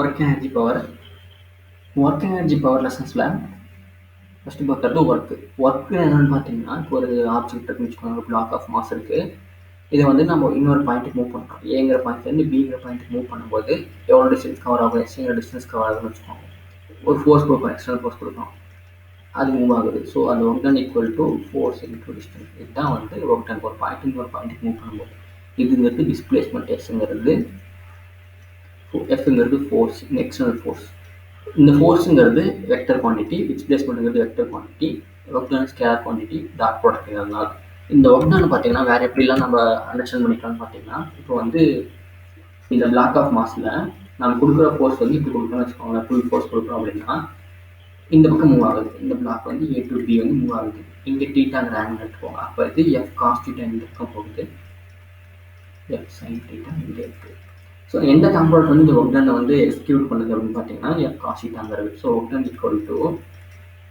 Work energy power லெசன்ஸில் first பார்க்குறது work என்னென்னு பார்த்தீங்கன்னா, இப்போ ஒரு ஆப்ஜெக்ட் இருக்குன்னு வச்சுக்கோங்க, ஒரு பிளாக் ஆஃப் மாஸ் இருக்குது. இதை வந்து நம்ம இன்னொரு பாயிண்ட்டுக்கு மூவ் பண்ணுறோம். ஏங்கிற பாயிண்ட்லேருந்து பிங்கிற பாயிண்ட்டுக்கு மூவ் பண்ணும்போது எவ்வளோ டிஸ்டன்ஸ் கவர் ஆகும், எஸ்ங்கிற டிஸ்டன்ஸ் கவர் ஆகுதுன்னு வச்சுக்கோங்க. ஒரு ஃபோர்ஸ் கொடுப்போம், எக்ஸ்டர்னல் ஃபோர்ஸ் கொடுப்போம், அது மூவ் ஆகுது. ஸோ அது work done equal to force into distance. இதுதான் வந்து ஒர்க் டன். ஒரு பாயிண்ட்டுக்கு ஒரு பாயிண்ட்டுக்கு மூவ் பண்ணும்போது இதுங்கிறது டிஸ்பிளேஸ்மெண்ட், எஃப்ங்கிறது ஃபோர்ஸ், எக்ஸ்டர்னல் ஃபோர்ஸ். இந்த ஃபோர்ஸுங்கிறது வெக்டர் குவான்டிட்டி, டிஸ்பிளேஸ்மெண்ட்ங்கிறது vector quantity, work done scalar quantity, dot ப்ராடக்ட்ங்கிறதுனால இந்த ஒர்க் டன் பார்த்தீங்கன்னா வேறு எப்படிலாம் நம்ம அண்டர்ஸ்டாண்ட் பண்ணிக்கலாம்னு பார்த்தீங்கன்னா, இப்போ வந்து இந்த பிளாக் ஆஃப் மாஸில் நம்ம கொடுக்குற ஃபோர்ஸ் வந்து இப்படி கொடுக்குறோம்னு வச்சுக்கோங்களேன். ஃபுல் ஃபோர்ஸ் கொடுக்குறோம் அப்படின்னா இந்த பக்கம் மூவ் ஆகுது. இந்த பிளாக் வந்து A to B வந்து மூவ் ஆகுது. இங்கே டீட்டாங்கிற ஆங்கிள் எடுத்துக்கோங்க. அப்போ இது எஃப் காஸ் டீட்டா இந்த பக்கம் போகுது, எஃப் சைன் டீட்டா இங்கே இருக்குது. ஸோ எந்த காம்பவுண்ட் வந்து இந்த ஒர்க் டன்னை வந்து எக்ஸிக்யூட் பண்ணுது அப்படின்னு பார்த்தீங்கன்னா எஃப் காஸ் டீட்டாங்கிறது. So work done equal to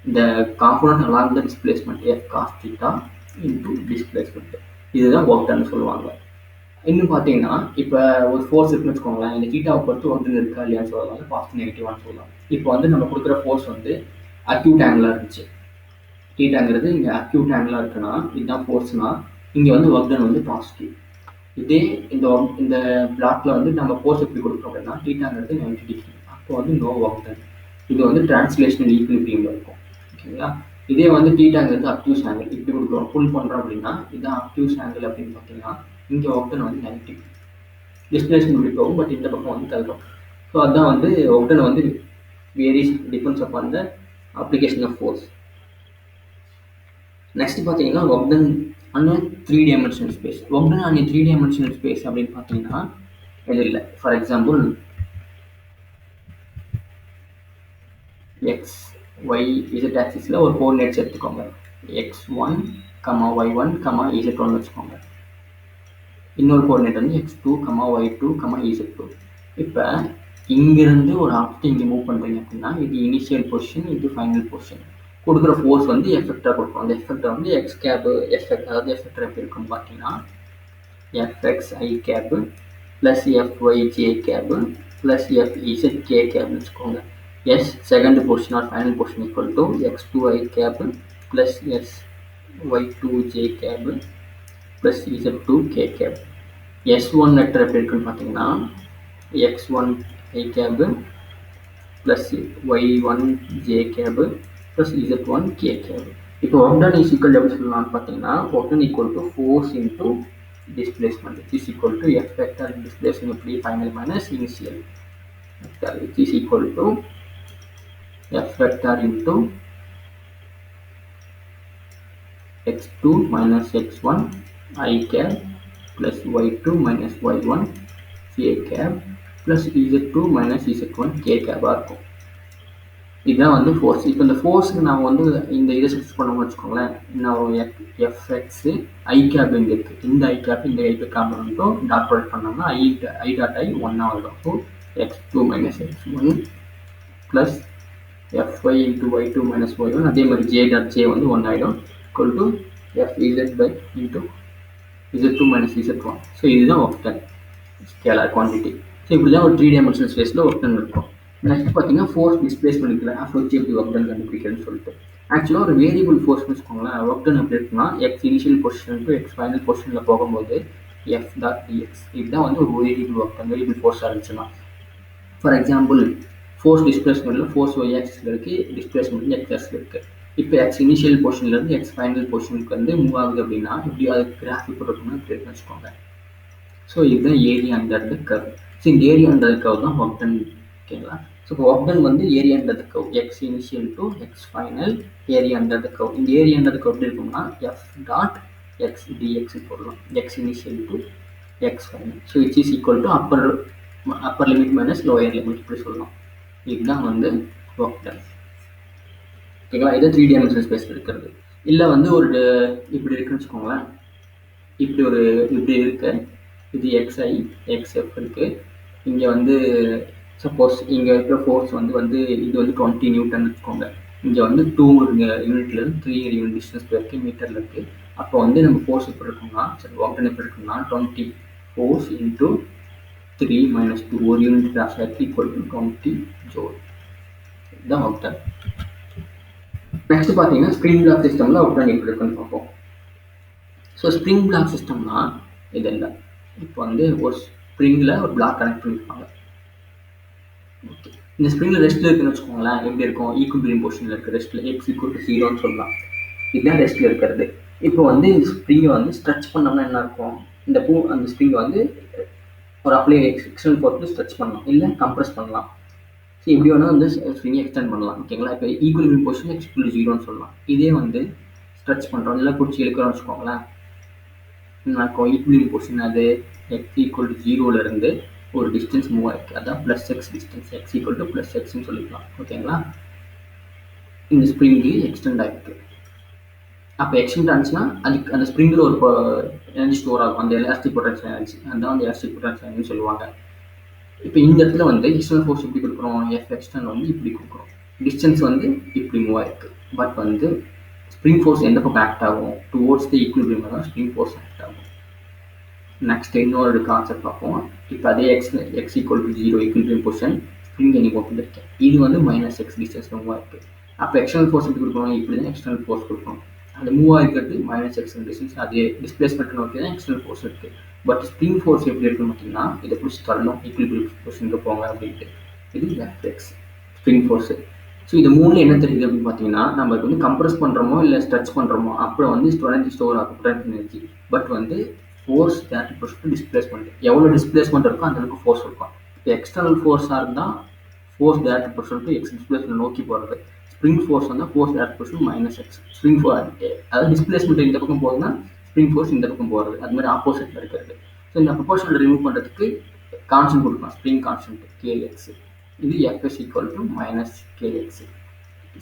இந்த compound along the displacement F cos theta into displacement. இதுதான் ஒர்க் டன் சொல்லுவாங்க. இன்னும் பார்த்தீங்கன்னா இப்போ ஒரு ஃபோர்ஸ் இருக்குன்னு வச்சுக்கோங்களேன். இந்த டீட்டாவை பொறுத்து ஒர்க் டன் இருக்கா இல்லையான்னு சொல்லலாம், பாசிட்டிவ் நெகட்டிவான்னு சொல்லலாம். இப்போ வந்து நம்ம கொடுக்குற ஃபோர்ஸ் வந்து அக்யூட் ஆங்கிளாக இருந்துச்சு. டீட்டாங்கிறது இங்கே அக்யூட் ஆங்கிளாக இருக்குன்னா இதுதான் ஃபோர்ஸ்னால் இங்கே வந்து ஒர்க் டன் வந்து பாசிட்டிவ். இதே இந்த பிளாக்ல வந்து நம்ம ஃபோர்ஸ் எப்படி கொடுக்குறோம் அப்படின்னா டீட்டாங்கிறது 90 டிகிரி. அப்போ வந்து நோ ஒர்க் டன். இது வந்து டிரான்ஸ்லேஷனல் ஈக்குலிபிரியம் இருக்கும். ஓகேங்களா. இதே வந்து டீட்டாங்கிறது அக்யூஸ் ஆங்கிள் இப்படி கொடுக்குறோம், புல் பண்ணுறோம் அப்படின்னா இதுதான் அக்யூஸ் ஆங்கிள் அப்படின்னு பார்த்தீங்கன்னா இங்கே ஒர்க் டன் வந்து 90 டிஸ்பிளேஸ்மெண்ட் இப்படி போகும், பட் இந்த பக்கம் வந்து தள்ளுறோம். ஸோ அதுதான் வந்து ஒர்க் டன் வந்து varies depends upon the application of force. Next பார்த்தீங்கன்னா work done on a 3-dimensional space. Work done on a 3-dimensional space அப்படின்னு பார்த்தீங்கன்னா இது இல்லை. For example X Y Z ஆக்சிஸில் ஒரு கோஆர்டினேட்ஸ் எடுத்துக்கோங்க. x1, y1, z1 வச்சுக்கோங்க. இன்னொரு கோஆர்டினேட் வந்து x2, y2, z2. இப்போ இங்கிருந்து ஒரு ஆப்ஜெக்ட் இங்கே மூவ் பண்ணுறீங்க அப்படின்னா இது இனிஷியல் பொசிஷன், இது ஃபைனல் பொசிஷன். கொடுக்குற ஃபோர்ஸ் வந்து எஃபெக்டாக கொடுக்கும். அந்த எஃபெக்டை வந்து எக்ஸ் கேபு எஃபெக்ட், அதாவது எஃபெக்டர் எப்படி இருக்குன்னு பார்த்தீங்கன்னா F x i cap plus F y j cap plus F z k கேப்னு வச்சுக்கோங்க. S second position R final position equal to x2 i cap plus S y2 j cap plus z2 k cap. S1 vector எப்படி இருக்குன்னு பார்த்தீங்கன்னா x1 i cap plus y1 j cap plus z1 k cap. இப்போ work done is equal எப்படி சொல்லலாம்னு பார்த்தீங்கன்னா work done equal to force into displacement, which is equal to f vector in displacement pre final minus initial vector, which is equal to f vector into x2 minus x1 I cap plus y2 minus y1 k cap plus z2 minus z1 k cap இருக்கும். இதுதான் வந்து force. இப்போ இந்த ஃபோர்ஸுக்கு நான் வந்து இந்த இதை சப்ஸ்ட் பண்ணணும்னு வச்சுக்கோங்களேன். நான் எஃப்எக்ஸு ஐ கேப் இங்கே இருக்குது. இந்த ஐ கேப் இந்த ஐ காம்பனண்ட்டும் டாட் ப்ராடக்ட் பண்ணோம்னா ஐ டாட் ஐ ஒன்னாக வந்துடும். So x2 minus x1 plus F y into y2 minus y1, அதே மாதிரி ஜே டாட் ஜே வந்து ஒன் ஆகிடும், equal to F z by into z2 minus z1. So இதுதான் work done scalar quantity. So இப்படி தான் ஒரு 3-dimensional ஸ்பேஸில் ஒர்க் டன் இருக்கும். நெக்ஸ்ட் பார்த்தீங்கன்னா ஃபோர்ஸ் டிஸ்பிளேஸ்மெண்ட் கிராஃப் வச்சு எப்படி ஒர்க் டன் கண்டுபிடிக்கிறதுன்னு சொல்லிட்டு ஆக்சுவலாக ஒரு வேரியபிள் ஃபோர்ஸ்னு வச்சுக்கோங்களேன். ஒர்க் டன் எப்படி இருக்குன்னா X initial position to X final பொசிஷனில் போகும்போது எஃப் டாட் டிஎக்ஸ். இதுதான் வந்து ஒரு வேரியபிள் ஒர்க் டன், வேரியபிள் ஃபோர்ஸாக இருந்துச்சுன்னா. ஃபார் எக்ஸாம்பிள் ஃபோர்ஸ் டிஸ்பிளேஸ்மெண்ட்டில் ஃபோர்ஸ் ஒய் ஆக்சிஸில் இருக்குது, டிஸ்பிளேஸ்மெண்ட் எக்ஸ் ஆக்சிஸில் இருக்குது. இப்போ எக்ஸ் இனிஷியல் பொசிஷன்லேருந்து எக்ஸ் ஃபைனல் பொசிஷனுக்கு வந்து மூவ் ஆகுது அப்படின்னா இப்படி அதுக்கு கிராஃப் போட்டுருக்கோம்னா இப்படி இருக்குன்னு வச்சுக்கோங்க. ஸோ இதுதான் area under the curve. So இந்த ஏரியா அண்டர் த கர்வ் தான் ஒர்க் டன். ஓகேங்களா. ஸோ ஒர்க் டன் வந்து area under the curve, X initial to X final area under the curve. இந்த ஏரியா அண்டர் த கர்வ் எப்படி இருக்கும்னா F dot X dx போடலாம், X initial to X final. So it's is equal to upper limit minus lower limit இப்படி சொல்லலாம். இதுதான் வந்து work ton. ஓகேங்களா. இது 3-dimensional ஸ்பேஸில் இருக்கிறது. இல்லை வந்து ஒரு இப்படி இருக்குன்னு வச்சுக்கோங்களேன். இப்படி இருக்கு, இது எக்ஸ்ஐ எக்ஸ்எஃப் இருக்குது. இங்கே வந்து சப்போஸ் இங்கே இருக்கிற ஃபோர்ஸ் வந்து இது வந்து 20 நியூட்டன் வச்சுக்கோங்க. இங்கே வந்து 2 யூனிட்லேருந்து 3 யூனிட் டிஸ்டன்ஸ் இருக்குது, மீட்டரில் இருக்குது. அப்போ வந்து நம்ம ஃபோர்ஸ் எப்படி இருக்கும்னா, சரி ஒர்க் டன் எப்படி இருக்கும்னா 20 ஃபோர்ஸ் இன்ட்டு 3 minus 2 ஒரு யூனிட் கிராஸ் ஆயிருக்கு equal to 20 joule. இதுதான் ஒர்க் டன். நெக்ஸ்ட் பார்த்தீங்கன்னா ஸ்ப்ரிங் பிளாக் சிஸ்டமில் ஒர்க் டன் எப்படி இருக்குன்னு பார்ப்போம். ஸோ ஸ்ப்ரிங் பிளாக் சிஸ்டம்னா இது இல்லை. இப்போ வந்து ஒரு ஸ்ப்ரிங்கில் ஒரு பிளாக் கனெக்ட் பண்ணியிருப்பாங்க. ஓகே, இந்த ஸ்ப்ரிங்கில் ரெஸ்ட்டில் இருக்குன்னு வச்சுக்கோங்களேன். எப்படி இருக்கும்? ஈக்குவலிபிரியம் பொசிஷனில் இருக்குது. ரெஸ்ட்டில் x equal to 0ன்னு சொல்லலாம். இதுதான் ரெஸ்ட்டில் இருக்கிறது. இப்போ வந்து இந்த ஸ்ப்ரிங்கை வந்து ஸ்ட்ரெச் பண்ணோம்னா என்ன இருக்கும்? அந்த ஸ்ப்ரிங்கை வந்து ஒரு அப்படியே எக்ஸ்டர்னல் ஃபோர்ஸில் ஸ்ட்ரெச் பண்ணலாம், இல்லை கம்ப்ரெஸ் பண்ணலாம். ஸோ இப்படி வேணால் வந்து ஸ்ப்ரிங்கை எக்ஸ்டெண்ட் பண்ணலாம். ஓகேங்களா? இப்போ equilibrium position x equal to 0ன்னு சொல்லலாம். இதே வந்து ஸ்ட்ரெச் பண்ணுறோம், இல்லை பிடிச்சி இழுக்கிறோம்னு வச்சுக்கோங்களேன். ஈக்குவலிபிரியம் பொசிஷன் அது x equal to 0லேருந்து ஒரு டிஸ்டன்ஸ் மூவ் ஆயிருக்கு. அதான் plus X distance, x equal to plus எக்ஸ்ன்னு சொல்லிக்கலாம். ஓகேங்களா? இந்த ஸ்ப்ரிங்கு எக்ஸ்டெண்ட் ஆகிருக்கு. அப்போ எக்ஸ்டெண்ட் ஆனிச்சுன்னா அதுக்கு அந்த ஸ்ப்ரிங்கில் ஒரு எனர்ஜி ஸ்டோர் ஆகும். அந்த எலாஸ்டிக் பொட்டன்ஷியல் எனர்ஜி, அதுதான் அந்த எலாஸ்டிக் பொட்டன்ஷியல் எனர்ஜி சொல்லுவாங்க. இப்போ இந்த இடத்துல வந்து எக்ஸ்டர்னல் ஃபோர்ஸ் எப்படி கொடுக்குறோம்? எஃப் எக்ஸ்டர்னல் வந்து இப்படி கொடுக்குறோம். டிஸ்டன்ஸ் வந்து இப்படி மூவ் ஆயிருக்கு. பட் வந்து ஸ்ப்ரிங் ஃபோர்ஸ் எந்த பக்கம் ஆக்ட் ஆகும்? டுவோர்ட்ஸ் த ஈக்குவலிபிரியம் தான் ஸ்ப்ரிங் ஃபோர்ஸ் ஆக்ட் ஆகும். நெக்ஸ்ட் இன்னொரு கான்செப்ட் பார்ப்போம். இப்போ அதே X equal to 0 equilibrium position spring நீ போட்டுருக்கேன். இது வந்து மைனஸ் எக்ஸ் டிஸ்டன்ஸ் மூவ் ஆயிருக்கு. அப்போ எக்ஸ்டர்னல் ஃபோர்ஸ் எப்படி கொடுக்கணும்? இப்படி தான் எக்ஸ்டர்னல் ஃபோர்ஸ் கொடுக்கணும். அந்த மூவ் ஆகிருக்கிறது மைனஸ் எக்ஸ் டிஸ்டன்ஸ். அதே டிஸ்பிளேஸ்மெண்ட் நோக்கி தான் எக்ஸ்டர்னல் ஃபோர்ஸ் இருக்குது. பட் ஸ்ப்ரிங் ஃபோர்ஸ் எப்படி இருக்குன்னு பார்த்தீங்கன்னா இதை பிடிச்சி தள்ளணும், ஈக்குவலிபிரியம் பொசிஷனுக்கு போங்க அப்படின்ட்டு. இது எஃப்எக்ஸ் ஸ்ப்ரிங் ஃபோர்ஸு. ஸோ இது மூணில் என்ன தெரியுது அப்படின்னு பார்த்தீங்கன்னா, நம்ம வந்து கம்ப்ரெஸ் பண்ணுறோமோ இல்லை ஸ்ட்ரெச் பண்ணுறோமோ அப்புறம் வந்து எனர்ஜி ஸ்டோர் ஆகும், பொட்டன்ஷியல் எனர்ஜி. பட் வந்து ஃபோர்ஸ் 30% டிஸ்பிளேஸ்மெண்ட். எவ்வளோ டிஸ்பிளேஸ்மெண்ட் இருக்கோ அந்த அளவுக்கு ஃபோர்ஸ் இருக்கும். இப்போ எக்ஸ்டர்னல் ஃபோர்ஸாக இருந்தால் ஃபோர்ஸ் 30% எக்ஸ் டிஸ்பிளேஸ்மெண்ட் நோக்கி போகிறது. ஸ்ப்ரிங் ஃபோர்ஸ் வந்து force 30% minus X. Spring force அதாவது டிஸ்பிளேஸ்மெண்ட் இந்த பக்கம் போகுதுன்னா ஸ்ப்ரிங் ஃபோர்ஸ் இந்த பக்கம் போகிறது. அது மாதிரி ஆப்போசிட்டில் இருக்கிறது. ஸோ இந்த ப்ரொபோர்ஷனல் ரிமூவ் பண்ணுறதுக்கு கான்ஸ்டன்ட் கொடுக்கலாம், ஸ்ப்ரிங் கான்ஸ்டன்ட் கேஎக்ஸ். இது FS equal to minus kx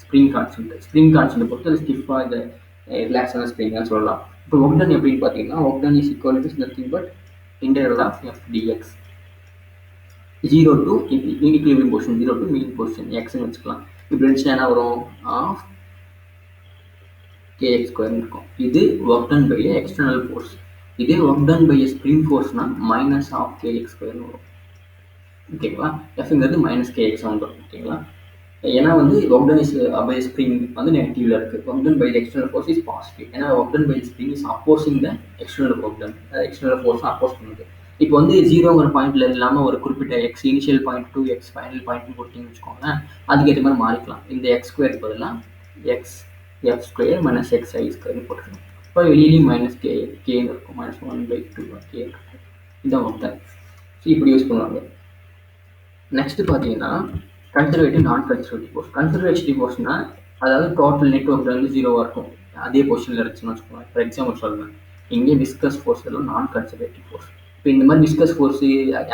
spring constant. Spring constant பொறுத்து அது ஸ்டிஃபாக இந்த ரிலாக்ஸான ஸ்ப்ரிங்காக சொல்லலாம். இப்போ ஒர்க் டன் எப்படின்னு பார்த்தீங்கன்னா, work done is equal to nothing but integral of F dx 0 to equilibrium position 0 to mean position எக்ஸ்ன்னு வச்சுக்கலாம். இப்படி இருந்துச்சுன்னா என்ன வரும்? ஆஃப் கேஎக்ஸ் ஸ்கொயர்னு இருக்கும். இது work done by external force. இதே ஒர்க் டன் பை ஸ்ப்ரிங் ஃபோர்ஸ்னா மைனஸ் ஆஃப் கேஎக்ஸ் ஸ்கொயர்னு வரும். ஓகேங்களா? எஃப்ங்கிறது மைனஸ் கேஎக்ஸ் வந்துடும். ஓகேங்களா? ஏன்னா வந்து work done is by spring வந்து நெகட்டிவ்ல இருக்குது. Work done by external force is positive. ஏன்னா work done by spring is opposing the external work done. External force oppose பண்ணுது. இப்போ வந்து 0ங்கிற பாயிண்ட்ல இல்லாமல் ஒரு குறிப்பிட்ட X initial point to X final பாயிண்ட்னு கொடுத்தீங்கன்னு வச்சுக்கோங்களேன். அதுக்கேற்ற மாதிரி மாறிக்கலாம். இந்த எக்ஸ் ஸ்கொயருக்கு பதிலாக X F square minus X I ஸ்கொயர்னு போட்டுக்கலாம். இப்போ வெளியிலையும் மைனஸ் கேன்னு இருக்கும். -1/2 கே இருக்கும். இதான் ஒர்க் டன். ஸோ இப்படி யூஸ் பண்ணுவாங்க. நெக்ஸ்ட் பார்த்தீங்கன்னா conservative non conservative force. Conservative ஃபோர்ஸ்னா அதாவது டோட்டல் நெட்ஒர்க் வந்து 0வாக இருக்கும். அதே பொசிஷனில் இருந்துச்சுன்னு வச்சுக்கோங்க. ஃபார் எக்ஸாம்பிள் சொல்லுவேன், இங்கே விஸ்கஸ் ஃபோர்ஸ் எல்லாம் நான் கன்சர்வேட்டிவ் ஃபோர்ஸ். இப்போ இந்த மாதிரி viscous force,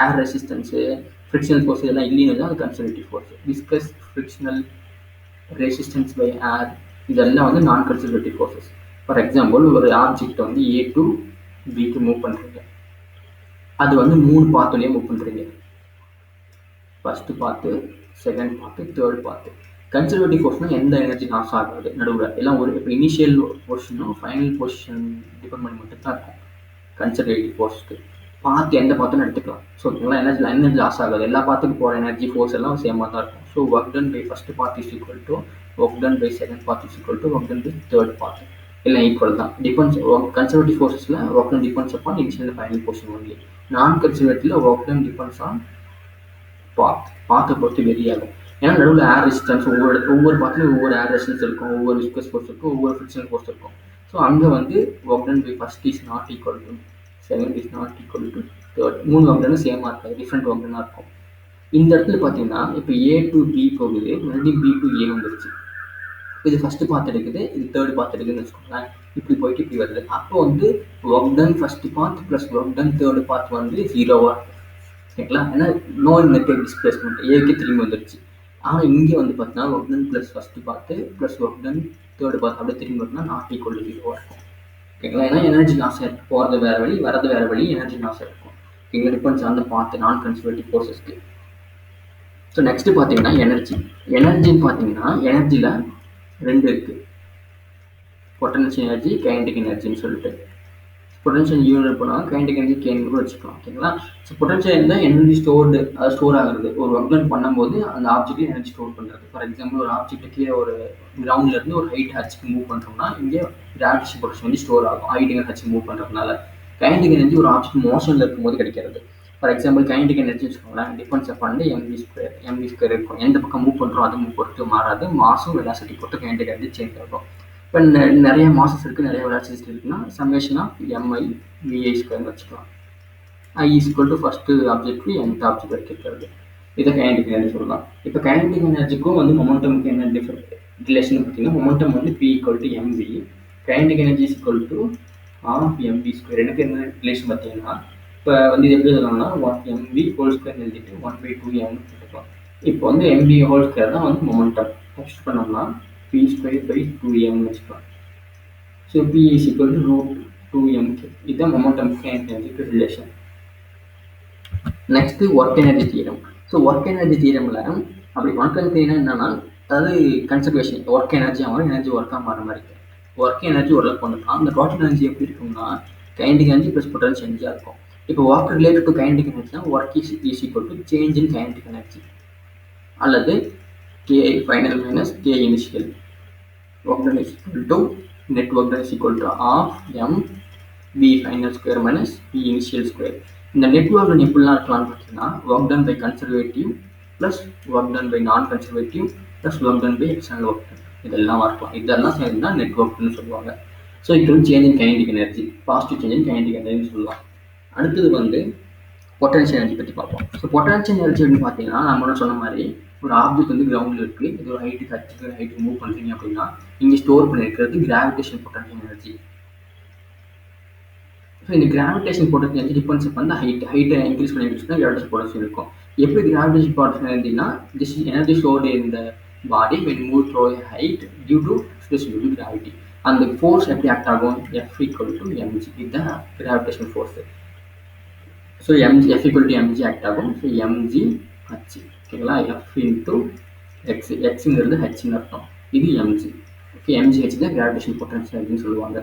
air resistance, frictional force இதெல்லாம் இல்லைன்னு அது conservative force. Viscous, frictional, resistance by air இதெல்லாம் வந்து non conservative forces. For example ஒரு ஆப்ஜெக்ட் வந்து ஏ டு பிக்கு மூவ் பண்ணுறீங்க. அது வந்து 3 பாத்துலேயே மூவ் பண்ணுறீங்க. ஃபர்ஸ்ட் பார்த்து, செகண்ட் பார்த்து, தேர்ட் பார்த்து. கன்சர்வேட்டிவ் ஃபோர்ஸ்னால் எந்த எனர்ஜி லாஸ் ஆகாது நடுவில். எல்லாம் ஒரு இப்போ இனிஷியல் பொசிஷனும் ஃபைனல் பொசிஷன் டிபெண்ட் மட்டும் தான் இருக்கும் கன்சர்வேட்டிவ் ஃபோர்ஸ்க்கு. பார்த்து எந்த பார்த்துன்னு எடுத்துக்கலாம். ஸோ ஓகேங்களா? எனர்ஜி லாஸ் ஆகாது. எல்லா பார்த்துக்கு போகிற எனர்ஜி ஃபோர்ஸ் எல்லாம் சேமாக தான் இருக்கும். So work done by first part is equal to work done by second part is equal to work done by third part. எல்லாம் ஈக்குவல் தான். டிபெண்ட்ஸ் கன்சர்வேட்டிவ் ஃபோர்ஸஸில் work done depends upon initial final position only. Non கன்சர்வேட்டிவ்ல work done depends on பார்த்தை பொறுத்து vary ஆகும். ஏன்னா நடுவில் ஏர் resistance ஒவ்வொரு பார்த்துலையும் ஒவ்வொரு ஏர் ரெசிஸ்டன்ஸ் இருக்கும், ஒவ்வொரு விஸ்கஸ் ஃபோர்ஸ் இருக்கும், ஒவ்வொரு ஃப்ரிக்ஷனல் ஃபோர்ஸ் இருக்கும். ஸோ அங்கே வந்து work done by first is not equal to second is not equal to third. 3 work டன்னு சேமாக இருக்காது, டிஃப்ரெண்ட் ஒர்க் டன்னாக இருக்கும். இந்த இடத்துல பார்த்தீங்கன்னா இப்போ ஏ டு பி போகுது, மறுபடியும் பி டு ஏ வந்துருச்சு. இது ஃபஸ்ட்டு பார்த்து எடுக்குது, இது தேர்ட் பார்த்து எடுக்குதுன்னு வச்சுக்கோங்களேன். இப்படி போயிட்டு இப்படி வருது. அப்போ வந்து work ton first part plus work done third part வந்து 0வாக இருக்கும். ஓகேங்களா? ஏன்னா நோ நெட்வொர்க் டிஸ்பிளேஸ்மெண்ட் ஏக்கு திரும்பி வந்துருச்சு. ஆனால் இங்கே வந்து பார்த்தீங்கன்னா ஒர்க் டன் ப்ளஸ் ஃபஸ்ட்டு பார்த்து ப்ளஸ் ஒர்க் டன் தேர்ட் பார்த்து அப்படியே திரும்பி வரணும்னா நாட் ஈக்குவல் டு 0வாக இருக்கும். ஓகேங்களா? ஏன்னா எனர்ஜி லாஸ் ஆகிருக்கு. போகிறது வேறு வழி, வரது வேறு வழி, எனர்ஜி லாஸ் ஆகிருக்கும். ஓகேங்களா? டிபெண்ட்ஸ் ஆன் த பார்த்து நான் கன்சர்வேட்டிவ் ஃபோர்ஸஸ்க்கு. ஸோ நெக்ஸ்ட் பார்த்தீங்கன்னா எனர்ஜின்னு பார்த்தீங்கன்னா எனர்ஜியில் 2 இருக்குது. பொட்டன்ஷியல் எனர்ஜி, கைனடிக் எனர்ஜின்னு சொல்லிட்டு. பொட்டன்ஷியல் யூனிட் போனால் கைனடிக் எனர்ஜி கேன்னு கூட வச்சுக்கலாம். ஓகேங்களா? ஸோ பொட்டன்ஷியல் இருந்தால் எனர்ஜி ஸ்டோர் ஆகுறது. ஒரு ஒர்க் டன் பண்ணும்போது அந்த ஆப்ஜெக்ட்ல எனர்ஜி ஸ்டோர் பண்ணுறது. ஃபார் எக்ஸாம்பிள் ஒரு ஆப்ஜெக்ட் கீழே ஒரு கிரவுண்ட்ல இருந்து ஒரு ஹைட் ஹச்சுக்கு மூவ் பண்ணுறோம்னா இங்கே கிராவிடேஷன் பொட்டன்ஷியல் வந்து ஸ்டோர் ஆகும் ஹைட்டுங்க ஹச்சு மூவ் பண்ணுறதுனால. கைனடிக் எனர்ஜி ஒரு ஆப்ஜெக்ட் மோஷனில் இருக்கும்போது கிடைக்கிறது. ஃபார் எக்ஸாம்பிள் கைனடிக் எனர்ஜி வச்சுக்கோங்களேன், டிஃபரன்ஸ் அப்பான் mv ஸ்கொயர் இருக்கும். எந்த பக்கம் மூவ் பண்ணுறோம் அது பொறுத்து மாறாது. மாசும் வெலாசிட்டி பொறுத்து கைனடிக் எனர்ஜி சேஞ்ச் ஆகும். இப்போ நிறைய மாசஸ் இருக்குது, நிறைய வெலாசிட்டி இருக்குன்னா சம்மேஷன் ஆஃப் mi vi ஸ்கொயர்னு வச்சுக்கலாம். i equal to first object nth object வரைக்கும் இருக்கிறது. இதை கைனடிக் எனர்ஜி சொல்லலாம். இப்போ கைனடிக் எனர்ஜிக்கும் வந்து மொமெண்டமுக்கு என்ன ரிலேஷன் பார்த்தீங்கன்னா, மொமெண்டம் வந்து p equal to mv, kinetic energy equal to half mv square. எனக்கு என்ன ரிலேஷன் பார்த்தீங்கன்னா, இப்போ வந்து இது எப்படி சொல்லலாம்னா mv ஹோல் ஸ்கொயர் எழுதிட்டு 1/2m போட்டுக்கலாம். இப்போ வந்து mv ஹோல் ஸ்கொயர் தான் வந்து மொமெண்டம். சப்ஸ்டிட் பண்ணோம்னா p ஸ்கொயர் பை 2m வச்சுக்கலாம். So p is equal to √2mk. இதுதான் மொமெண்டம் எனர்ஜிக்கு relation. Next work energy theorem. So work energy தியரமில் அப்படி ஒர்க் எனர்ஜி என்னன்னா, அதாவது கன்சர்வேஷன் ஒர்க் எனர்ஜி ஆகும், எனர்ஜி ஒர்க்காக மாற மாதிரி இருக்கு. ஒர்க் எனர்ஜி ஓரளவு பண்ணிக்கலாம். அந்த டோட்டல் எனர்ஜி எப்படி இருக்கும்னா கைனடிக் எனர்ஜி ப்ளஸ் பொட்டன்ஷியல் எனர்ஜியாக இருக்கும். இப்போ ஒர்க் ரிலேட்டட் டு கைனடிக் எனர்ஜினா work is equal to change in kinetic energy அல்லது K final minus K initial. Work done is equal to net work done is equal to half m v final square minus v initial square. இந்த net work done எப்படிலாம் இருக்கலாம்னு பார்த்தீங்கன்னா, work done by conservative plus work done by non conservative plus work done by external work done, இதெல்லாம் இருக்கலாம். இதெல்லாம் சேர்ந்து தான் net work done சொல்லுவாங்க. ஸோ இது வந்து change in kinetic energy, positive change in kinetic எனர்ஜின்னு சொல்லலாம். அடுத்தது வந்து பொட்டன்ஷியல் எனர்ஜி பற்றி பார்ப்போம். ஸோ பொட்டன்ஷியல் எனர்ஜி அப்படின்னு பார்த்தீங்கன்னா, நம்ம சொன்ன மாதிரி ஒரு ஆப்ஜெக்ட் வந்து கிரவுண்டில் இருக்குது, இது ஒரு ஹைட்டுக்கு மூவ் பண்ணுறீங்க அப்படின்னா இங்கே ஸ்டோர் பண்ணியிருக்கிறது கிராவிடேஷன் பொட்டன்ஷியல் எனர்ஜி. ஸோ இந்த gravitation potential energy depends upon the ஹைட்டை இன்க்ரீஸ் பண்ணிக்கிட்டுனா கிராவிடேஷன் பொட்டன்ஷியல் இருக்கும். எப்படி கிராவிடேஷன் பொட்டன்ஷியல் எனர்ஜினா this energy stored in the body when move through height due to space due to gravity. அந்த force எப்படி act ஆகும்? F equal to mg, இதுதான் gravitation force. So F equal to mg act ஆகும். So mg h, ஓகேங்களா? F into x, xங்கிறது hன்னு அர்த்தம். இது mg. ஓகே, mgh தான் கிராவிடேஷன் பொட்டன்ஷியல் எனர்ஜின்னு சொல்லுவாங்க.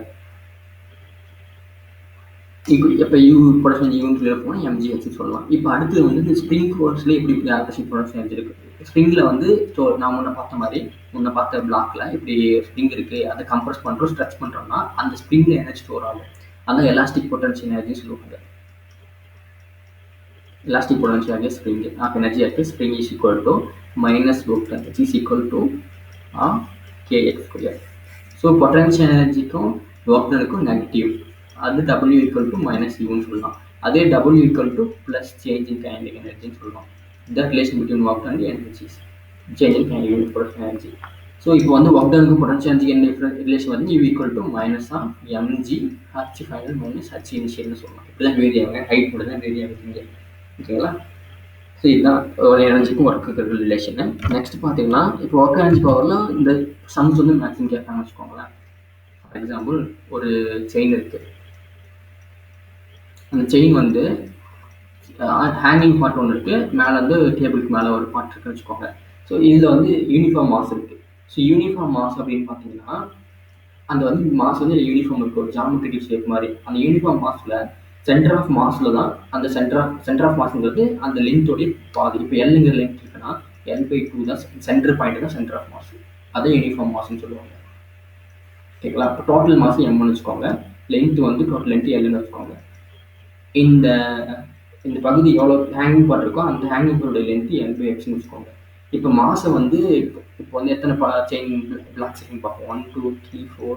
இப்போ யூ பொட்டன்ஷியல் யூனிட்ல போனால் mgh சொல்லலாம். இப்போ அடுத்தது வந்து இந்த ஸ்ப்ரிங் ஃபோர்ஸில் எப்படி கிராவிடேஷன் பொட்டன்ஷியல் எனர்ஜி இருக்குது? ஸ்ப்ரிங்கில் வந்து நான் முன்ன பார்த்த மாதிரி பார்த்த பிளாக்ல இப்படி ஸ்ப்ரிங் இருக்குது, அதை கம்ப்ரஸ் பண்ணுறோம், ஸ்ட்ரெச் பண்ணுறோம்னா அந்த ஸ்ப்ரிங்கில் எனர்ஜி ஸ்டோர் ஆகும். அதான் எலாஸ்டிக் பொட்டன்ஷியல் எனர்ஜி சொல்லுவாங்க. elastic potential against spring of energy at spring is equal to minus work done, which is equal to kx square. So potential energy க்கும் work done க்கும் negative, அது w equal to minus u ன்னு சொல்லலாம். அதே w equal to plus change in kinetic energy ன்னு சொல்லலாம். The relation between work done and energy, change in kinetic potential energy. So இப்போ வந்து work done க்கும் potential energy என்ன ரிலேஷன் வந்து u equal to minus mg h final minus h initial ன்னு சொல்லலாம். இப்படிதான் வேரி ஆகுங்க, ஹைட் மட்டும் தான் வேரி ஆகுதுங்க. ஓகேங்களா? ஸோ இதுதான் ஒரு எனர்ஜிக்கும் ஒர்க்கு ரிலேஷனு. நெக்ஸ்ட் பார்த்தீங்கன்னா, இப்போ ஒர்க் எனர்ஜி பவரில் இந்த சம்ஸ் வந்து மேக்ஸிமம் கேட்பாங்கன்னு வச்சுக்கோங்களேன். ஃபார் எக்ஸாம்பிள் ஒரு செயின் இருக்குது, அந்த செயின் வந்து ஹேங்கிங் பார்ட் ஒன்று இருக்குது, மேலே வந்து டேபிளுக்கு மேலே ஒரு பார்ட் இருக்குன்னு வச்சுக்கோங்க. ஸோ இதில் வந்து யூனிஃபார்ம் மாஸ் இருக்குது. ஸோ யூனிஃபார்ம் மாஸ் அப்படின்னு பார்த்தீங்கன்னா, அந்த வந்து மாஸ் வந்து யூனிஃபார்ம் இருக்குது, ஒரு ஜாமெட்ரிக்கல் ஷேப் மாதிரி. அந்த யூனிஃபார்ம் மாஸில் சென்டர் ஆஃப் மாஸில் தான் அந்த சென்டர் ஆஃப் மாஸ்ங்கிறது அந்த லென்த்தோடைய பாதி. இப்போ எல்லுங்கிற லென்த் இருக்குன்னா L/2 தான் சென்டர் பாயிண்ட் தான் சென்டர் ஆஃப் மாஸ், அதை யூனிஃபார்ம் மாஸ்ன்னு சொல்லுவாங்க. ஓகேங்களா? இப்போ டோட்டல் மாஸ் எம்னு வச்சுக்கோங்க, லென்த் வந்து டோட்டல் லென்த் எல்லுன்னு வச்சுக்கோங்க. இந்த பகுதி எவ்வளோ ஹேங்கிங் பார்ட் இருக்கோ அந்த ஹேங்கிங் பார்ட்டோட லென்த் L/xன்னு வச்சுக்கோங்க. இப்போ மாசை வந்து இப்போ வந்து எத்தனை செயின் பிளாக்ஸ் இருக்குன்னு பார்ப்போம். 1 2 3 4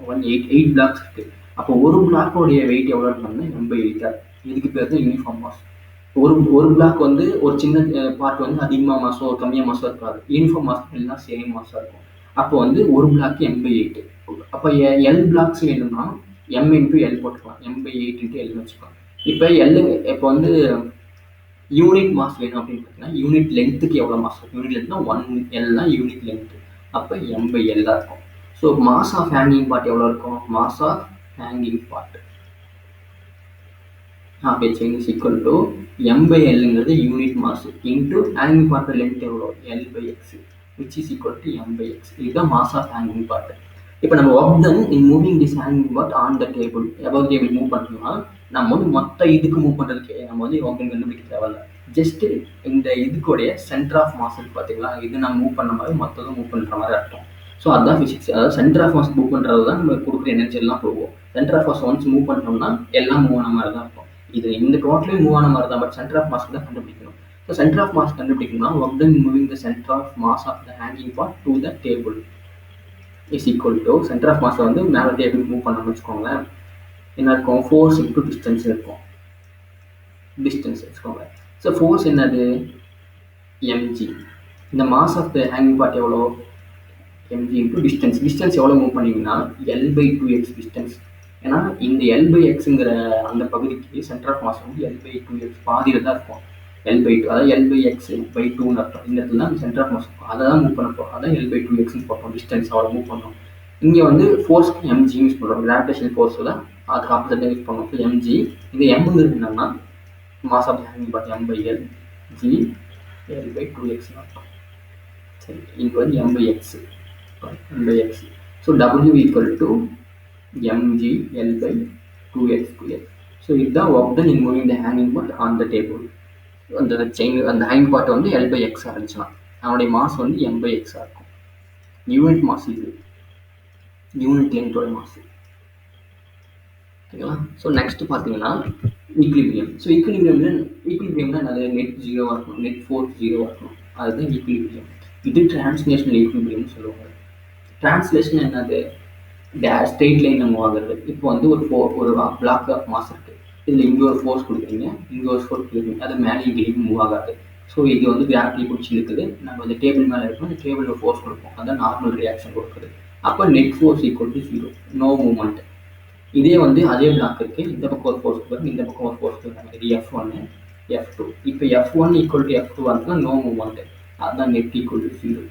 5 7 8 பிளாக்ஸ் இருக்குது. அப்போ ஒரு பிளாக்கோடைய வெயிட் எவ்வளோ இருக்கணும்னா m/8. இதுக்கு பேர் தான் யூனிஃபார்ம் மாஸ். ஒரு பிளாக் வந்து ஒரு சின்ன பார்ட் வந்து அதிகமாக மாசோ கம்மியாக மாசோ இருக்காது. யூனிஃபார்ம் மாஸ் எல்லாம் சேம் மாஸாக இருக்கும். அப்போ வந்து ஒரு பிளாக்கு m/8. அப்போ எல் பிளாக்ஸ் வேணும்னா m இன்ட்டு எல் போட்டுக்கலாம், m/8 இன்ட்டு எல்னு வச்சுக்கலாம். இப்போ இப்போ வந்து யூனிட் மாஸ் வேணும் அப்படின்னு பார்த்தீங்கன்னா யூனிட் லென்த்துக்கு எவ்வளோ மாஸ் இருக்கும்? யூனிட் லென்த்னா 1L தான் யூனிட் லென்த்து. அப்போ m/L தான் இருக்கும். So mass of hanging part எவ்வளோ இருக்கும்? Mass of hanging part of a chain is equal to m/L unit mass into hanging part length எவ்வளோ? L/x, which is equal to m/x. இதுதான் mass of hanging part. இப்போ நம்ம work done in moving this hanging part on the table above table move பண்ணோம்னா நம்ம வந்து மொத்த இதுக்கு move பண்ணுறதுக்கு நம்ம வந்து ஒர்க் டன் கண்டுபிடிக்க தேவையில்ல. ஜஸ்ட் இந்த இதுக்குடைய சென்டர் ஆஃப் மாஸ் பார்த்தீங்களா, இது நம்ம மூவ் பண்ண மாதிரி மொத்ததும் மூவ் பண்ணுற மாதிரி அர்த்தம். ஸோ அதுதான் ஃபிசிக்ஸ். அதாவது சென்டர் ஆஃப் மாஸ் மூவ் பண்ணுறது தான் நம்ம கொடுக்குற எனர்ஜி எல்லாம் போகும். Centre of mass once move பண்ணோம்னா எல்லாம் மூவ் ஆன மாதிரி தான் இருக்கும். இது இந்த டோட்டலே மூவ் ஆன மாதிரி தான், பட் சென்டர் ஆஃப் மாஸ்க்கு தான் கண்டுபிடிக்கணும். ஸோ சென்டர் ஆஃப் மாஸ் கண்டுபிடிக்கணும்னா work done moving the centre of mass of the hanging part to the table is equal to centre of மாஸை வந்து மேலே டேபிள் மூவ் பண்ணணும்னு வச்சுக்கோங்களேன். என்ன இருக்கும், ஃபோர்ஸ் இன்டூ டிஸ்டன்ஸ் இருக்கும். டிஸ்டன்ஸ் வச்சுக்கோங்க. ஸோ ஃபோர்ஸ் என்னது, எம்ஜி. இந்த mass of the hanging part எவ்வளோ, எம்ஜி இன்டூ டிஸ்டன்ஸ். டிஸ்டன்ஸ் எவ்வளோ மூவ் பண்ணிங்கன்னா L/2x டிஸ்டன்ஸ். ஏன்னா இந்த L/xங்கிற அந்த பகுதிக்கு சென்டர் ஆஃப் மாஸ் வந்து L/2x பாதியில் தான் இருக்கும். L/2 அதாவது L/x/2ன்னு அர்த்தம். இந்த இடத்துல தான் சென்டர் ஆஃப் மாஸ் அதை தான் மூவ் பண்ண போகிறோம். அதான் L/2xன்னு போட்டோம். டிஸ்டன்ஸ் அவ்வளோ மூவ் பண்ணோம். இங்கே வந்து ஃபோர்ஸ்க்கு எம்ஜி யூஸ் பண்ணுறோம். கிராவிடேஷன் ஃபோர்ஸில் அதுக்கு ஆப்போசிட்டாக யூஸ் பண்ணோம். So mg. இது எம்ங்கிறது என்னன்னா mass of hanging part M/L, G L/2x அர்த்தம். சரி, இங்கே வந்து M/x. So W equal to mg L/2x². So இதுதான் work done in moving the hanging part on the table. அந்த செயின் அந்த ஹேங்கிங் பார்ட் வந்து L/x இருந்துச்சுன்னா அவனுடைய மாஸ் வந்து M/x இருக்கும். யூனிட் மாஸ் இது, யூனிட் லென்த்தோட மாஸ். ஓகேங்களா. ஸோ நெக்ஸ்ட் பார்த்தீங்கன்னா ஈக்லிபிரியம். ஸோ ஈக்லிபிரியம்னா அது நெட் ஜீரோவாக இருக்கணும், நெட் ஃபோர்ஸ் ஜீரோவாக இருக்கணும். அதுதான் ஈக்லிபிரியம். இது டிரான்ஸ்லேஷனல் ஈக்லிபிரியம்னு சொல்லுவாங்க. டிரான்ஸ்லேஷன் என்னது, ஸ்ட்ரெயிட் லைன் மூவ் ஆகுறது. இப்போ வந்து ஒரு பிளாக் ஆஃப் மாஸ் இருக்குது. இதில் இங்கே ஒரு ஃபோர்ஸ் கொடுக்குறீங்க, இங்கே ஒரு ஃபோர்ஸ் கொடுக்குறீங்க, அது மேலே இங்கேயும் மூவ் ஆகாது. ஸோ இது வந்து கிராவிட்டி பிடிச்சி இருக்குது. நம்ம அந்த டேபிள் மேலே இருக்கோம், அந்த டேபிளில் ஃபோர்ஸ் கொடுப்போம், அதான் நார்மல் ரியாக்ஷன் கொடுக்குது. அப்போ net force equal to 0, no movement. இதே வந்து அதே பிளாக் இருக்குது, இந்த பக்கம் ஒரு ஃபோர்ஸ் கொடுக்குறாங்க, இந்த பக்கம் ஒரு ஃபோர்ஸ் கொடுக்குறாங்க. இது F1 F2. இப்போ F1 ஈக்குவல் டு F2 வந்துன்னா நோ மூவ்மெண்ட், அதுதான் நெட் ஈக்குவல் டு 0.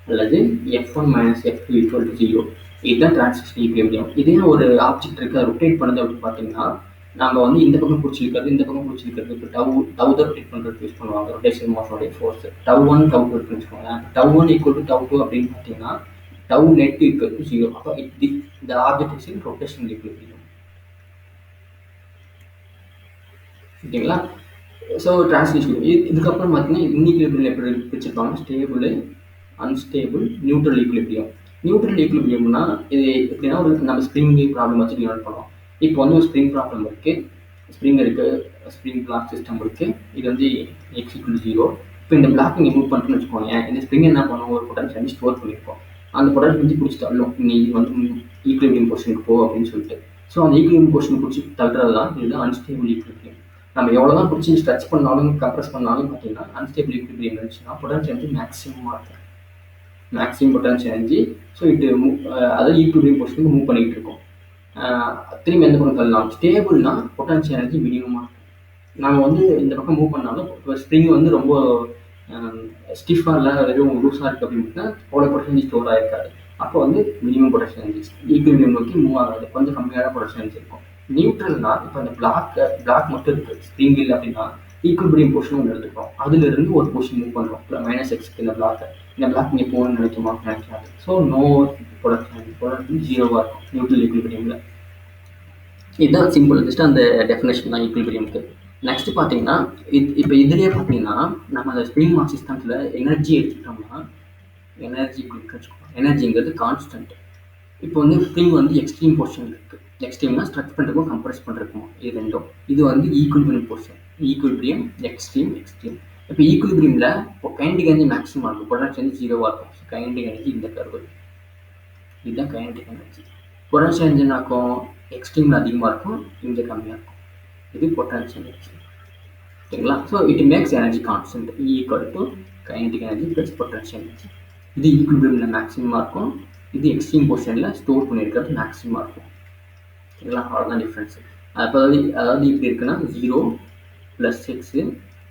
அல்லது F1 minus F2 equal to 0. இதுதான் டிரான்ஸ்லேஷனல் ஈக்லிபிரியம். இதே ஒரு ஆப்ஜெக்ட் இருக்குது, ரொட்டேட் பண்ணுது அப்படின்னு பார்த்தீங்கன்னா நம்ம வந்து இந்த பக்கம் பிடிச்சிருக்கிறது, இந்த பக்கம் பிடிச்சிருக்கிறது. இப்போ டவு தான் ரொட்டேட் பண்ணுறதுக்கு யூஸ் பண்ணுவாங்க, ரொட்டேஷன் மாஸோடைய ஃபோர்ஸ். T1 T2 இருக்குன்னு வச்சுக்கோங்களேன். T1 ஈக்குவல் டு T2 அப்படின்னு பார்த்தீங்கன்னா டவு நெட் ஈக்குவல் டு 0. அப்போ இந்த object is in rotational equilibrium. ஓகேங்களா. ஸோ டிரான்ஸ்லேஷன் இதுக்கப்புறம் பார்த்தீங்கன்னா இன்ஈக்லிபிரியம் எப்படி பிரிச்சிருப்பாங்க, stable, unstable, neutral equilibrium. Neutral ஈக்லிபிரியம்னா இது எப்படின்னா ஒரு நம்ம ஸ்ப்ரிங் ப்ராப்ளம் வச்சு டிவைட் பண்ணோம். இப்போ வந்து ஒரு ஸ்ப்ரிங் ப்ராப்ளம் இருக்குது, ஸ்ப்ரிங் இருக்குது, ஸ்ப்ரிங் பிளாக் சிஸ்டம் இருக்குது. இது வந்து x = 0. இப்போ இந்த பிளாக் நீங்கள் மூவ் பண்ணுறேன்னு வச்சுக்கோங்க, இந்த ஸ்ப்ரிங் என்ன பண்ணுவோம், ஒரு பொட்டன்ஷியல் ஸ்டோர் பண்ணியிருப்போம். அந்த பொட்டன்ஷியல் வந்து பிடிச்சி தள்ளும், நீ வந்து ஈக்லிபிரியம் பொசிஷனுக்கு போ அப்படின்னு சொல்லிட்டு. ஸோ அந்த ஈக்லிபிரியம் பொசிஷன் பிடிச்சி தள்ளுறது தான் இதுதான் அன்ஸ்டேபிள் ஈக்லிபிரியம். நம்ம எவ்வளோ தான் பிடிச்சி ஸ்ட்ரெச் பண்ணாலும் கம்ப்ரெஸ் பண்ணாலும் பார்த்தீங்கன்னா அன்ஸ்டேபிள் ஈக்லிபிரியம் இருந்துச்சுன்னா பொட்டன்ஷியல் வந்து மேக்ஸிமமாக இருக்கும், மேக்ஸிமம் பொட்டன்ஷியல் எனர்ஜி. ஸோ இது அதாவது ஈக்லிபிரியம் பொசிஷனுக்கு மூவ் பண்ணிகிட்டு இருக்கும். திரும்பி எந்த பக்கம் தள்ளலாம், ஸ்டேபிள்னா பொட்டன்ஷியல் எனர்ஜி மினிமமாக இருக்கும். நாங்கள் வந்து இந்த பக்கம் மூவ் பண்ணாலும் இப்போ ஸ்ப்ரிங் வந்து ரொம்ப ஸ்டிஃபாக இல்லை, வெறும் லூஸாக இருக்குது அப்படின்னா அவ்வளோ பொட்டன்ஷியல் ஸ்டோர் ஆகிருக்காது. அப்போ வந்து மினிமம் பொட்டன்ஷியல் எனர்ஜி ஈக்லிபிரியம் நோக்கி மூவ் ஆகாது, கொஞ்சம் கம்மியான பொட்டன்ஷியல் எனர்ஜி இருக்கும். நியூட்ரல்னா இப்போ அந்த பிளாக் மட்டும் இருக்குது, ஸ்ப்ரிங் இல்லை அப்படின்னா ஈக்லிபிரியம் பொசிஷன் ஒன்று எடுத்துக்கிறோம், அதுலேருந்து ஒரு பொசிஷன் மூவ் பண்ணுறோம் -x இந்த பிளாக் இங்கே போகணும்னு நினைக்காது. ஸோ நோ பொட்டன்ஷியல் ஜீரோவாக இருக்கும் நியூட்ரல் ஈக்லிபிரியமில். இதுதான் சிம்பிள், ஜஸ்ட் அந்த டெஃபினேஷன் தான் ஈக்லிபிரியமுக்கு. நெக்ஸ்ட் பார்த்தீங்கன்னா இப்போ இதுலேயே பார்த்தீங்கன்னா நம்ம அந்த ஸ்ப்ரிங் மாஸ் சிஸ்டம்ஸில் எனர்ஜி எடுத்துக்கிட்டோம்னா எனர்ஜிங்கிறது கான்ஸ்டன்ட். இப்போ வந்து ஸ்ப்ரிங் வந்து எக்ஸ்ட்ரீம் போர்ஷன் இருக்குது, எக்ஸ்ட்ரீம்னா ஸ்ட்ரெச் பண்ணுறதுக்கும் கம்ப்ரெஸ் பண்ணுறதுக்கும் இது ரெண்டும். இது வந்து ஈக்குலிபிரியம் போர்ஷன், ஈக்குலிபிரியம் எக்ஸ்ட்ரீம். இப்போ ஈக்குலிபிரியமில் இப்போ கைனடிக் எனர்ஜி மேக்ஸிமம் இருக்கும், பொட்டன்ஷியல் எனர்ஜி 0வாக இருக்கும். ஸோ கைனடிக் எனர்ஜி இந்த கர்வு, இதுதான் கைனடிக் எனர்ஜி. பொட்டன்ஷியல் எனர்ஜி என்னாக்கும், எக்ஸ்ட்ரீமில் அதிகமாக இருக்கும், இங்கே கம்மியாக இருக்கும். இது பொட்டன்ஷியல் எனர்ஜி. ஓகேங்களா. So it makes energy constant equal to kinetic energy plus potential energy. இது ஈக்குலிபிரியமில் மேக்ஸிமமாக இருக்கும், இது எக்ஸ்ட்ரீம் போர்ஷனில் ஸ்டோர் பண்ணியிருக்கிறது மேக்ஸிமமாக இருக்கும். ஓகேங்களா. அவ்வளோதான் டிஃப்ரென்ஸு. அதாவது இப்படி இருக்குன்னா 0 + x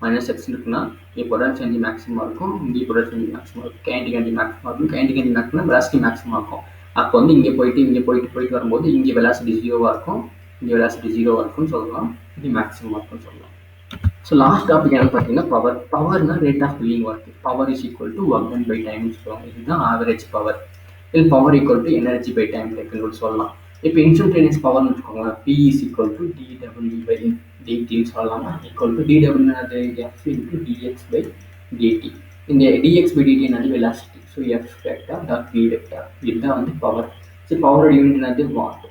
-x இருக்குன்னா இங்கே பொட்டன்ஷியல் எனர்ஜி மேக்ஸிமமாக இருக்கும், இங்கே பொட்டன்ஷியல் எனர்ஜி மேக்ஸிமமாக இருக்கும், கைனடிக் எனர்ஜி மேக்ஸிமமாக இருக்கும். கைனடிக் எனர்ஜி மேக்ஸிமம் வெலாசிட்டி மேக்ஸிமமாக இருக்கும். அப்போ வந்து இங்கே போயிட்டு வரும்போது இங்கே வெலாசிட்டி 0வாக இருக்கும், இங்கே வெலாசிட்டி 0வாக இருக்கும்னு சொல்லலாம், இங்கே மேக்ஸிமமாக இருக்கும்னு சொல்லலாம். ஸோ லாஸ்ட் டாபிக் என்னன்னு பார்த்தீங்கன்னா பவர்னா rate of doing work. Power is equal to work done by டைம்னு சொல்லுவாங்க. இதுதான் ஆவரேஜ் பவர். இது power equal to energy by time taken சொல்லலாம். இப்போ இன்ஸ்டன்டேனியஸ் பவர்னு வச்சுக்கோங்களேன், P is equal to dW by dtன்னு சொல்லலாமா, ஈக்குவல் டு dW அது F into dx by dt. இந்த dx by dt என்னது velocity. So F vector dot V vector இதுதான் வந்து பவர். ஸோ பவரோட யூனிட் என்னது வாட்,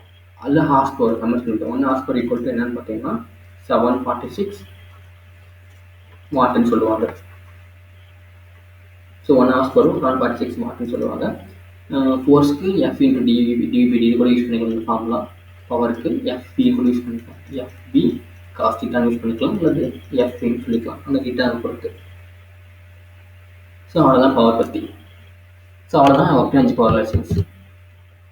அதில் ஹார்ஸ் பவர் கமெண்ட் சொல்லிட்டோம். 1 ஹார்ஸ் பவர் ஈக்குவல் டு என்னன்னு பார்த்தீங்கன்னா 746 வாட்னு சொல்லுவாங்க. ஸோ 1 ஹார்ஸ் பவர் 746 வாட்னு சொல்லுவாங்க. ஃபோர்ஸ்க்கு எஃப் இன்ட்டு டிவி இது கூட யூஸ் பண்ணிக்கலாம். ஃபார்முலா பவருக்கு எஃப்பி கூட யூஸ் பண்ணிக்கலாம். எஃப்பி காஸ் தீட்டான்னு யூஸ் பண்ணிக்கலாம், அல்லது எஃப்இன்னு சொல்லிக்கலாம் அந்த தீட்டாவை பொறுத்து. ஸோ அவ்வளோதான் பவர் பற்றி. ஸோ அவ்வளோதான் ஒர்க் எனர்ஜி பவர் ரிலேஷன்ஸ்.